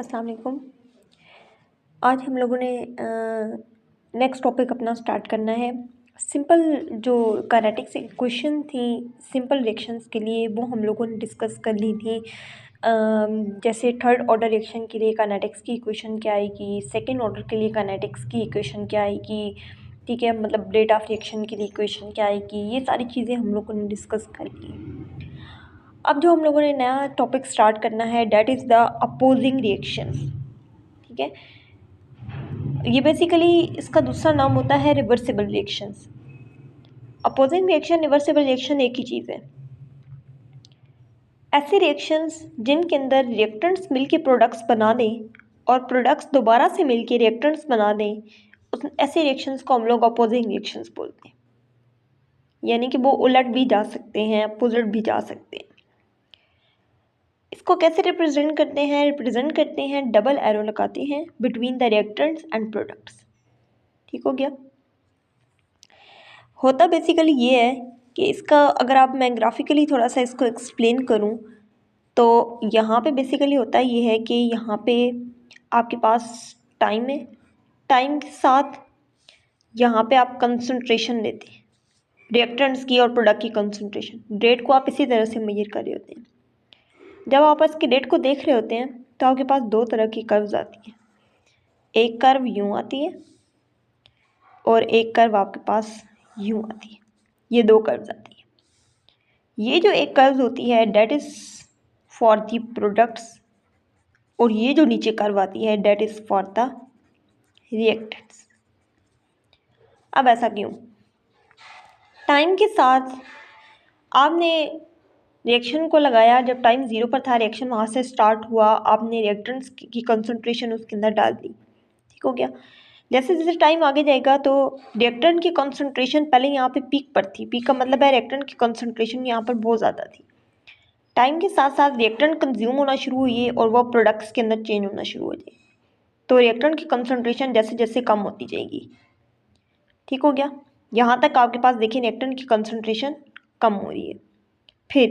अस्सलाम वालेकुम। आज हम लोगों ने नेक्स्ट टॉपिक अपना स्टार्ट करना है। सिंपल जो काइनेटिक्स इक्वेशन थी सिंपल रिएक्शंस के लिए, वो हम लोगों ने डिस्कस कर ली थी। जैसे थर्ड ऑर्डर रिएक्शन के लिए काइनेटिक्स की इक्वेशन क्या आएगी, सेकंड ऑर्डर के लिए काइनेटिक्स की इक्वेशन क्या आएगी, ठीक है, मतलब रेट ऑफ रिएक्शन के लिए इक्वेशन क्या आएगी, ये सारी चीज़ें हम लोगों ने डिस्कस कर ली। अब जो हम लोगों ने नया टॉपिक स्टार्ट करना है that is the opposing reactions. ठीक है, ये बेसिकली इसका दूसरा नाम होता है reversible reactions. Opposing reaction, reversible reaction एक ही चीज़ है। ऐसे रिएक्शंस जिनके अंदर रिएक्टेंट्स मिलके प्रोडक्ट्स बना दें और प्रोडक्ट्स दोबारा से मिलके रिएक्टेंट्स बना दें, ऐसे रिएक्शंस को हम लोग अपोजिंग रिएक्शंस बोलते हैं। यानी कि वो उलट भी जा सकते हैं, अपोजिट भी जा सकते हैं। इसको कैसे रिप्रेजेंट करते हैं? रिप्रेजेंट करते हैं, डबल एरो लगाते हैं between the reactants and products. ठीक हो गया। होता बेसिकली ये है कि इसका अगर आप मैं ग्राफिकली थोड़ा सा इसको एक्सप्लेन करूं तो यहाँ पे बेसिकली होता ये है कि यहाँ पे आपके पास टाइम है, टाइम के साथ यहाँ पे आप कंसंट्रेशन लेते हैं रिएक्टेंट्स की और प्रोडक्ट की कंसंट्रेशन। रेट को आप इसी तरह से मेजर कर रहे होते हैं। जब आप इसके रेट को देख रहे होते हैं तो आपके पास दो तरह की कर्व्स आती हैं। एक कर्व यूँ आती है और एक कर्व आपके पास यूँ आती है। ये दो कर्व्स आती है। ये जो एक कर्व होती है that is for the products और ये जो नीचे कर्व आती है that is for the reactants. अब ऐसा क्यों? टाइम के साथ आपने रिएक्शन को लगाया, जब टाइम 0 पर था रिएक्शन वहाँ से स्टार्ट हुआ, आपने रिएक्टेंट्स की कंसंट्रेशन उसके अंदर डाल दी। ठीक हो गया। जैसे जैसे टाइम आगे जाएगा तो रिएक्टेंट की कंसंट्रेशन पहले यहाँ पे पीक पर थी। पीक का मतलब है रिएक्टेंट की कंसंट्रेशन यहाँ पर बहुत ज़्यादा थी। टाइम के साथ साथ रिएक्टेंट कंज्यूम होना शुरू हुई और वह प्रोडक्ट्स के अंदर चेंज होना शुरू हो जाए, तो रिएक्टेंट की कंसंट्रेशन जैसे जैसे कम होती जाएगी। ठीक हो गया। यहाँ तक आपके पास देखिए रिएक्टेंट की कंसंट्रेशन कम हो रही है। फिर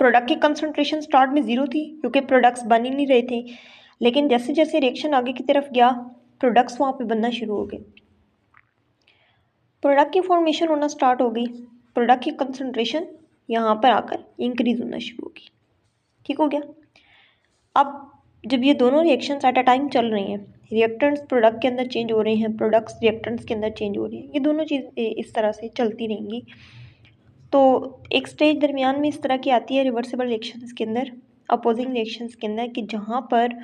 प्रोडक्ट की कंसंट्रेशन स्टार्ट में 0 थी क्योंकि प्रोडक्ट्स बन ही नहीं रहे थे, लेकिन जैसे जैसे रिएक्शन आगे की तरफ गया प्रोडक्ट्स वहाँ पे बनना शुरू हो गए, प्रोडक्ट की फॉर्मेशन होना स्टार्ट हो गई। प्रोडक्ट की कंसंट्रेशन यहाँ पर आकर इंक्रीज होना शुरू हो गई। ठीक हो गया। अब जब ये दोनों रिएक्शंस एट अ टाइम चल रही हैं, रिएक्टेंट्स प्रोडक्ट के अंदर चेंज हो रहे हैं, प्रोडक्ट्स रिएक्टेंट्स के अंदर चेंज हो रही हैं, ये दोनों चीज़ इस तरह से चलती रहेंगी। तो एक स्टेज दरमियान में इस तरह की आती है रिवर्सिबल रिएक्शंस के अंदर, अपोजिंग रिएक्शंस के अंदर, कि जहाँ पर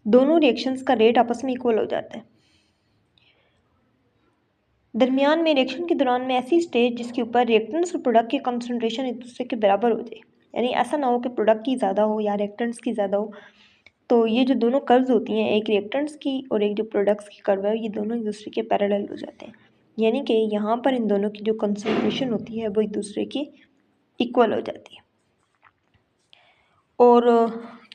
दोनों रिएक्शंस का रेट आपस में इक्वल हो जाता है। दरमियान में रिएक्शन के दौरान में ऐसी स्टेज जिसके ऊपर रिएक्टेंट्स और प्रोडक्ट की कंसंट्रेशन एक दूसरे के बराबर हो जाए, यानी ऐसा ना हो कि प्रोडक्ट की ज़्यादा हो या रिएक्टेंट्स की ज़्यादा हो। तो ये जो दोनों कर्व्स होती हैं, एक रिएक्टेंट्स की और एक जो प्रोडक्ट्स की कर्व है, ये दोनों एक दूसरे के पैरेलल हो जाते हैं, यानी कि यहाँ पर इन दोनों की जो कंसंट्रेशन होती है वो एक दूसरे की इक्वल हो जाती है। और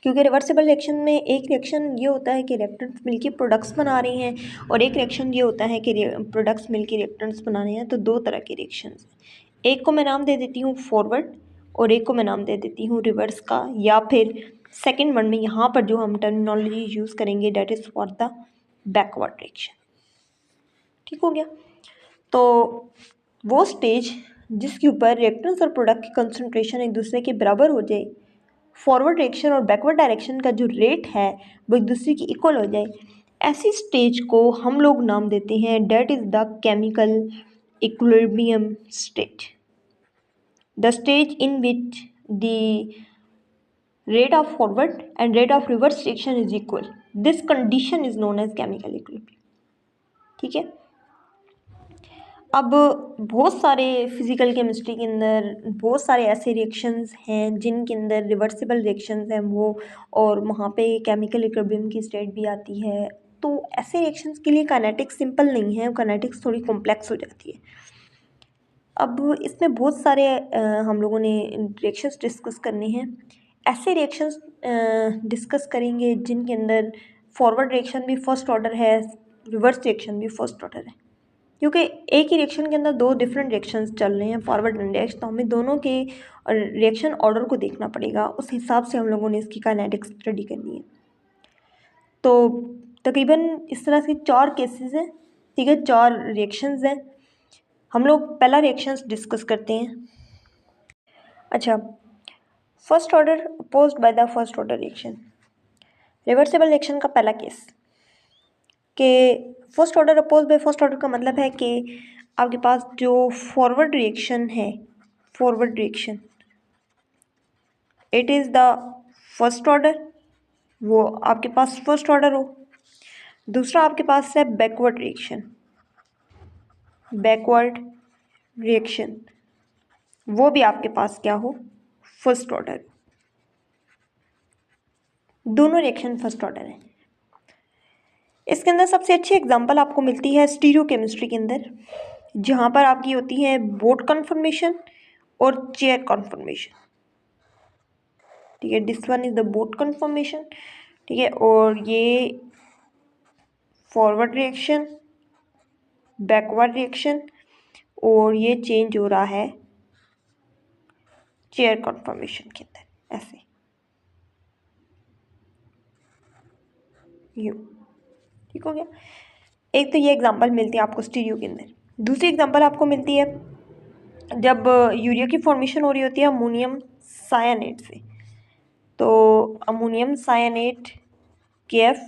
क्योंकि रिवर्सिबल रिएक्शन में एक रिएक्शन ये होता है कि रिएक्टेंट्स मिलके प्रोडक्ट्स बना रही हैं और एक रिएक्शन ये होता है कि प्रोडक्ट्स मिलके रिएक्टेंट्स बना रहे हैं, तो दो तरह के रिएक्शंस हैं। एक को मैं नाम दे देती हूँ फॉरवर्ड और एक को मैं नाम दे देती हूँ रिवर्स का, या फिर सेकेंड वन में यहाँ पर जो हम टर्मिनोलॉजी यूज़ करेंगे that is for the backward reaction. ठीक हो गया। तो वो स्टेज जिसके ऊपर रिएक्टेंट्स और प्रोडक्ट की कंसंट्रेशन एक दूसरे के बराबर हो जाए, फॉरवर्ड डायरेक्शन और बैकवर्ड डायरेक्शन का जो रेट है वो एक दूसरे की इक्वल हो जाए, ऐसी स्टेज को हम लोग नाम देते हैं that is the chemical equilibrium state. The stage in which the rate of forward and rate of reverse reaction is equal. This condition is known as chemical equilibrium. ठीक है। अब बहुत सारे फिज़िकल केमिस्ट्री के अंदर बहुत सारे ऐसे रिएक्शंस हैं जिनके अंदर रिवर्सिबल रिएक्शंस हैं वो, और वहाँ पे केमिकल इक्विलिब्रियम की स्टेट भी आती है। तो ऐसे रिएक्शंस के लिए काइनेटिक्स सिंपल नहीं है, काइनेटिक्स थोड़ी कॉम्प्लेक्स हो जाती है। अब इसमें बहुत सारे हम लोगों ने रिएक्शंस डिस्कस करने हैं। ऐसे रिएक्शंस डिस्कस करेंगे जिनके अंदर फॉरवर्ड रिएक्शन भी फर्स्ट ऑर्डर है, रिवर्स रिएक्शन भी फर्स्ट ऑर्डर है, क्योंकि एक ही रिएक्शन के अंदर दो डिफरेंट रिएक्शंस चल रहे हैं फॉरवर्ड एंड रिवर्स, तो हमें दोनों के रिएक्शन ऑर्डर को देखना पड़ेगा। उस हिसाब से हम लोगों ने इसकी काइनेटिक्स स्टडी करनी है। तो तकरीबन इस तरह से 4 केसेस हैं, ठीक है, 4 रिएक्शंस हैं। हम लोग पहला रिएक्शंस डिस्कस करते हैं। अच्छा, first order opposed by the first order reaction. Reversible reaction का पहला केस कि first order oppose by first order का मतलब है कि आपके पास जो फॉरवर्ड रिएक्शन है, forward reaction it is the first order, वो आपके पास फर्स्ट ऑर्डर हो। दूसरा आपके पास है बैकवर्ड रिएक्शन, बैकवर्ड रिएक्शन वो भी आपके पास क्या हो, फर्स्ट ऑर्डर। दोनों रिएक्शन फर्स्ट ऑर्डर है। इसके अंदर सबसे अच्छी एग्जांपल आपको मिलती है स्टीरियोकेमिस्ट्री के अंदर, जहाँ पर आपकी होती है बोट कन्फर्मेशन और चेयर कन्फर्मेशन, ठीक है। This one is the boat conformation, ठीक है, और ये फॉरवर्ड रिएक्शन, बैकवर्ड रिएक्शन, और ये चेंज हो रहा है चेयर कन्फर्मेशन के अंदर, ऐसे यू, ठीक हो गया। एक तो ये एग्जांपल मिलती है आपको स्टीरियो के अंदर। दूसरी एग्जांपल आपको मिलती है जब यूरिया की फॉर्मेशन हो रही होती है अमोनियम सायानेट से। तो अमोनियम सायानेट KF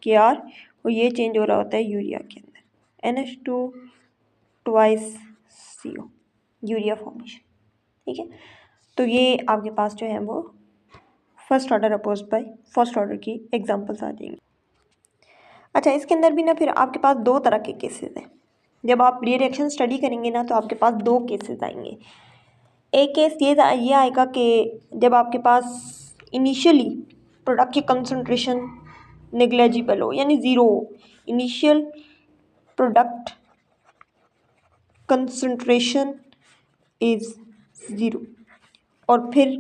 KR और ये चेंज हो रहा होता है यूरिया के अंदर NH2 twice CO, urea formation, ठीक है। तो ये आपके पास जो है वो first order opposed bye first order की एग्जांपल्स आ जाएंगी। अच्छा, इसके अंदर भी ना फिर आपके पास दो तरह के केसेस हैं। जब आप रिएक्शन स्टडी करेंगे ना तो आपके पास दो केसेस आएंगे। एक केस ये आएगा कि जब आपके पास इनिशियली प्रोडक्ट की कंसंट्रेशन नेग्लेजिबल हो, यानी ज़ीरो हो, initial product concentration is zero. और फिर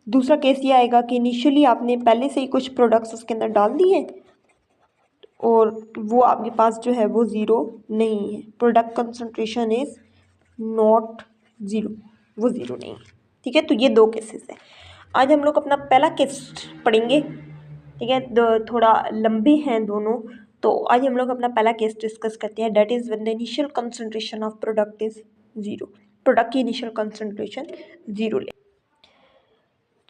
दूसरा केस ये आएगा कि इनिशियली आपने पहले से ही कुछ प्रोडक्ट्स उसके अंदर डाल दिए और वो आपके पास जो है वो ज़ीरो नहीं है, product concentration is not zero, वो ज़ीरो नहीं है, ठीक है। तो ये दो केसेस हैं। आज हम लोग अपना पहला केस पढ़ेंगे, ठीक है। थोड़ा लंबे हैं दोनों, तो आज हम लोग अपना पहला केस डिस्कस करते हैं, that is when the initial concentration of product is zero. Product की इनिशियल कंसंट्रेशन ज़ीरो ले।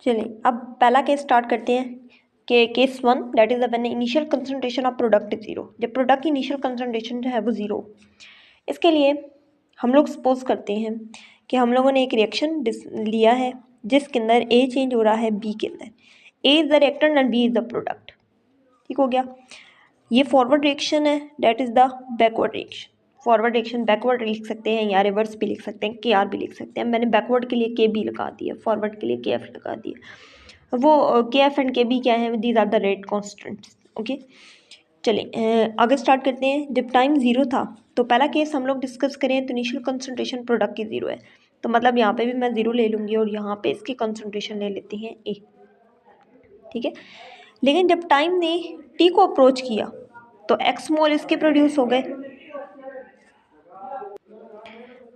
चलिए अब पहला केस स्टार्ट करते हैं कि case 1 that is when initial concentration of product is zero, जब प्रोडक्ट की इनिशियल कंसंट्रेशन जो है वो ज़ीरो। इसके लिए हम लोग सपोज करते हैं कि हम लोगों ने एक रिएक्शन लिया है जिसके अंदर A चेंज हो रहा है B के अंदर। A is the reactant and B is the product, ठीक हो गया। ये फॉरवर्ड रिएक्शन है, that is the backward reaction. Forward reaction backward लिख सकते हैं या रिवर्स भी लिख सकते हैं, KR भी लिख सकते हैं। मैंने बैकवर्ड के लिए KB लगा दिया, फॉरवर्ड के लिए KF लगा दिया। वो KF एंड KB क्या है, these are the rate constants, okay. चलिए आगे स्टार्ट करते हैं। जब टाइम ज़ीरो था तो पहला केस हम लोग डिस्कस करें तो इनिशियल कंसंट्रेशन प्रोडक्ट की ज़ीरो है, तो मतलब यहाँ पे भी मैं ज़ीरो ले लूँगी और यहाँ पे इसकी कंसंट्रेशन ले लेते हैं A, ठीक है। लेकिन जब टाइम ने T को अप्रोच किया तो X मोल इसके प्रोड्यूस हो गए,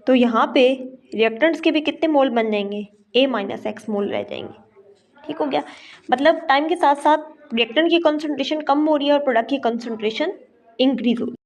तो यहाँ पे रिएक्टेंट्स के भी कितने मोल बन जाएंगे, A माइनस X मोल रह जाएंगे, ठीक हो गया। मतलब टाइम के साथ साथ रिएक्टेंट की कंसंट्रेशन कम हो रही है और प्रोडक्ट की कंसंट्रेशन इंक्रीज हो रही है।